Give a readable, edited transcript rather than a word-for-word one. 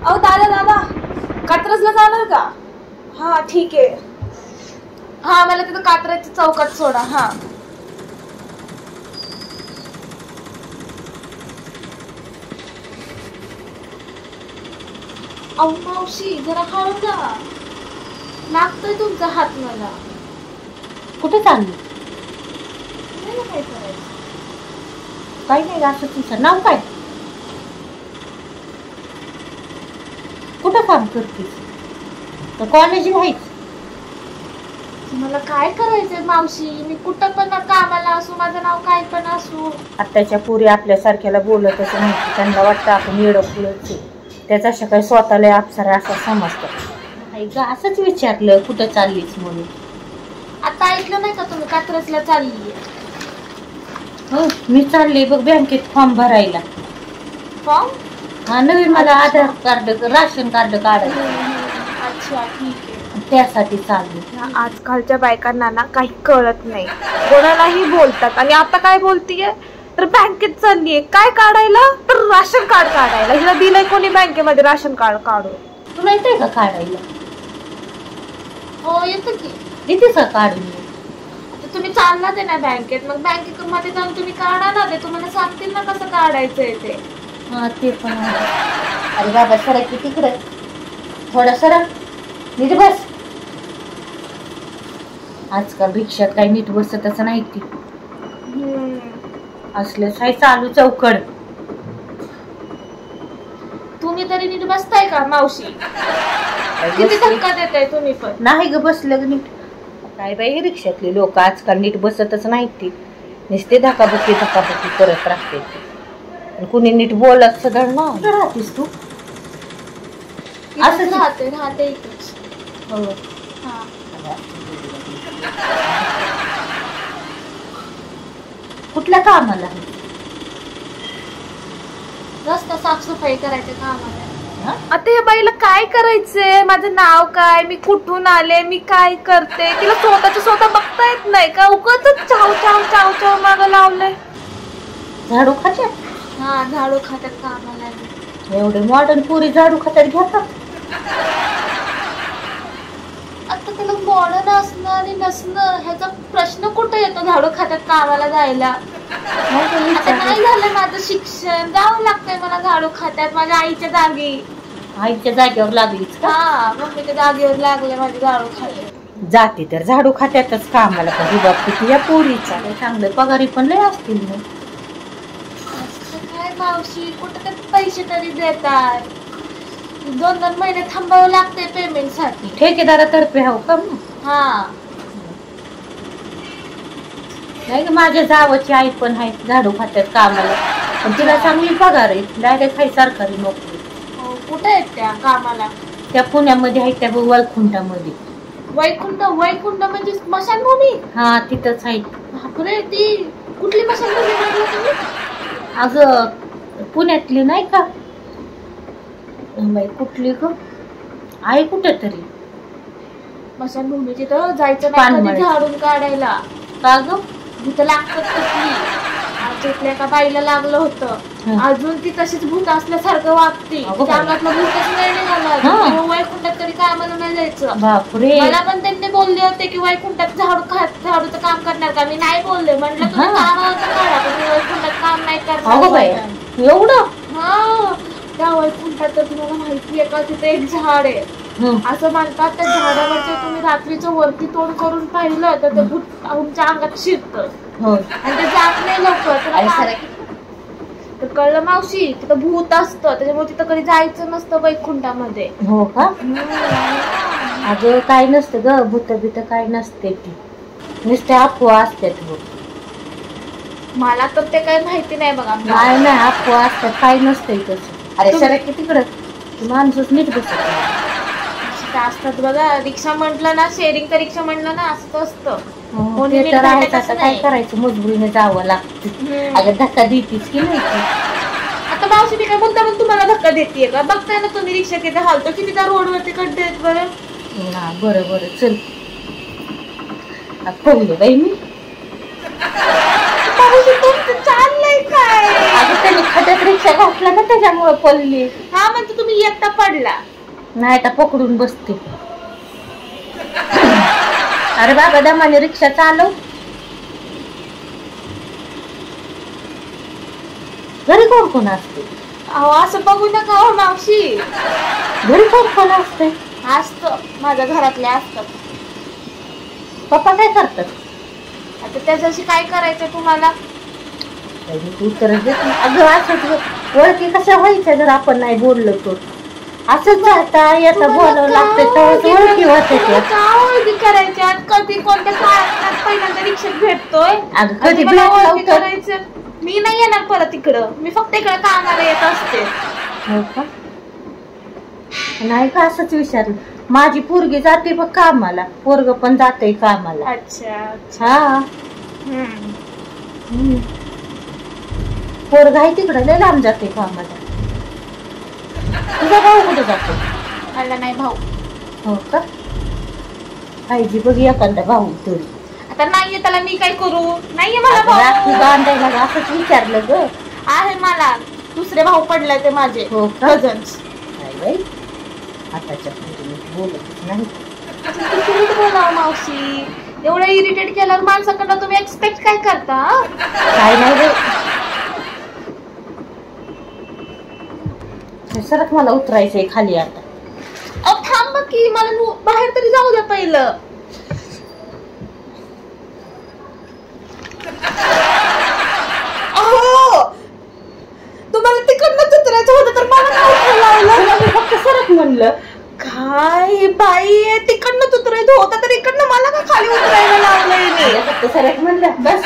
अहो दादा दादा, कात्रजला जाणार का? हा ठीक आहे. हा मला तिथं कात्रजच्या चौकात सोडा. हा अहो मावशी जरा हळू जा, लागतोय तुमचा हात मला. कुठे चालली? काय करायचं? काही नाही असं. तुझं नाव काय? कुठं काम करतेस? तर कॉलेज व्हायच. तुम्हाला काय करायचंय मावशी? मी कुठं पण कामाला असू, माझं नाव काय पण असू. आत्ताच्या पुरी आपल्यासारख्याला बोलतच नाही. त्यांना वाटतं आपण येडं फुलच आहे. त्याचा अशा काही स्वतःला अप्सरा असं समजतं. नाही ग, असंच विचारलं कुठं चाललीस म्हणून. आता ऐकलं नाही का तुम्ही, कात्रजला चालली? हो मी चालले बघ बँकेत फॉर्म भरायला. फॉर्म? हा नवीन मला आधार कार्ड राशन कार्ड काढायचं. अच्छा ठीक आहे. त्यासाठी चालले. आजकालच्या बायकांना ना काही कळत नाही, कोणालाही बोलतात. आणि आता काय बोलतीये तर बँकेत चाललीये काय काढायला? तर राशन कार्ड काढायला. हिला दिलंय कोणी बँकेमध्ये राशन कार्ड काढून? तुला येतंय का काढायला? हो येतं की. देते का काढून? तुम्ही चाललाच आहे ना बँकेत, मग बँकेत मध्ये जाऊन तुम्ही काढा ना. ते तुम्हाला सांगतील ना कसं काढायचंय ते. हा ते पण आहे. अरे बाबा सरा की तिकडे थोडा सरा नीट बस. आजकाल रिक्षात काही नीट बसतच नाही ती. असलेच आहे चालू चौकड. तुम्ही तरी नीट बसताय का मावशी? किती धक्का देताय तुम्ही पण. नाही ग बसलं नीट. काय बाई रिक्षातले लोक आजकाल नीट बसतच नाहीत. ती नुसते धक्काबुक्की करत राहते. कुणी नीट बोलत सगळं ना. राहतेस तू? असं राहते इकडेच. हो कुठल्या कामाला? रस्ता साफसफाई करायचं कामाला. आता या बाईला काय करायचंय? माझं नाव काय, मी कुठून आले, मी काय करते, तिला स्वतः बघता येत नाही का? उगाचच चाव चाव चाव चाव मागं लावलंय. झाडू खात्यात? हा झाडू खात्यात कामाला. एवढे मॉडर्न पुरी झाडू खात्यात घेतात. आता त्याला मॉडर्न असणं आणि नसणं ह्याचा प्रश्न कुठे येतो झाडू खात्यात कामाला जायला? आता नाही झालं माझं शिक्षण, जावं लागतंय मला झाडू खात्यात माझ्या आईच्या जागी. आईच्या जागेवर लागलीच का? हा मम्मीच्या जागेवर लागले माझे झाडू खात्यात. जाते तर झाडू खात्यातच कामाला. पण बाप किती या पोरीचा चांगलं पगारी पण लय असतील ना. काय मावशी कुठे ते पैसे तरी देतात? 2-2 महिने थांबावं लागतंय पेमेंट साठी. ठेकेदारातर्फे हो का? हा नाही माझ्या जावाची आई पण आहे झाडू खात्यात कामाला. पण तिला चांगली पगार आहे. डायरेक्ट आहे सरकारी नोकरी. कुठे आहेत त्या कामाला? त्या पुण्यामध्ये आहेत त्या वैकुंठामध्ये. वैकुंठ म्हणजे स्मशानभूमी? हा तिथंच आहे. बापरे, ती कुठली स्मशानभूमी म्हटलं तुम्ही? अगं पुण्यातली नाही का बाई, कुठली ग आहे कुठे तरी स्मशानभूमी. तिथं जायचं नाही झाडून काढायला का ग? भूत लागतात कुठली. तिथल्या एका बाईला लागलं होतं. अजून ती तशीच भूत असल्यासारखं वागते. अंगातलं भूतच नाही निघाला. वैकुंठात तरी कामाला नाही जायचं. बापरे. मला पण त्यांनी बोलले होते की वैकुंठात झाडूचं काम करणार का? मी नाही बोलले. म्हटलं तुम्ही कामाचं काढा पण वैकुंठात काम नाही करणार. एवढं? हा त्या वैकुंठात तुम्हाला माहिती आहे का, तिथे एक झाड आहे. असं म्हणतात त्या झाडावरचं तुम्ही रात्रीचं वरती तोंड करून पाहिलं तर ते भूत तुमच्या अंगात शिरतं. आणि ते जात नाही लवकर. तर कळलं मावशी, तिथं भूत असतं त्याच्यामुळे तिथं कधी जायचं नसतं वैकुंठामध्ये. हो का? अगं काय नसतं ग, भूत बित काय नसते. ती नुसते अफवा असतात. मला तर ते काही माहिती नाही बघा. नाही अफवा असतात, काय नसतंय तसं. अरे सर तिकडं माणूस नीट बसत असतात बघा. रिक्षा म्हटलं ना, शेअरिंगचा रिक्षा म्हणलं ना, असंच असतं. काय करायचं, मजबुरीने जावं लागतं. अगं धक्का देतीस की नाही? आता मावशी मी काय बोलता पण तुम्हाला धक्का देते का? बघताय ना तुम्ही रिक्षा किती हालतो, किती त्या रोडवरती खड्डे आहेत बरं. हा बरं चल खोलले बाई मी. चाललंय काय? अगं त्यांनी खड्ड्यात रिक्षा घातला ना त्याच्यामुळे पडली. हा म्हणजे तुम्ही एकटा पडला. नाही आता पकडून बसते. अरे बाबा दमाने रिक्षा चालव. घरी कोण कोण असते? अहो असं बघू नका हो मावशी. घरी कोण कोण असते? असतं माझ्या घरातले असतात. पप्पा काय करतात? आता त्याच्याशी काय करायचं तुम्हाला? उत्तर अगं असंच ओळखी कशा व्हायच्या जर आपण नाही बोललो तर. असंच जाता येता बोलावं लागतं तर ओळखी होते. का ओळखी करायच्या? कधी कोणत्या काळात पहिल्यांदा रिक्षात भेटतोय. अगं कधी मला ओळखी भेटलं तर करायचं. मी नाही येणार परत इकडं. मी फक्त इकडं कामाला येत असते. हो का? नाही का असंच विचारलं. माझी पोरगी जाते बघ कामाला, पोरग पण जाते कामाला. अच्छा. हा पोरग आहे तिकडं लय लांब जाते कामाला. तुझा भाऊ कुठे जातो? मला नाही भाऊ. हो का? पाहिजे बघ एखादा भाऊ तरी. आता नाहीये त्याला मी काय करू? नाहीये मला राखी भाऊ. बांधायला असंच विचारलं ग. आहे मला दुसरे भाऊ पडले ते माझे. हो का? कझन्स. नाही बाई आताच्या बोलतच नाही. तुम्ही बोला मावशी. एवढं इरिटेट केल्यावर माणसाकडनं तुम्ही एक्सपेक्ट काय करता? काय नाही बाई. सरक मला उतरायचंय खाली आता. अहो थांब की मला बाहेर तरी जाऊ द्या पहिलं. अहो तुम्हाला तिकडनंच उतरायचं होतं तर मला काय उतरायला लावलं? फक्त सरक म्हणलं. काय बाई तिकडनंच उतरायचं होतं तर इकडनं मला का खाली उतरायला लावलंय? फक्त सरक म्हणलं बस.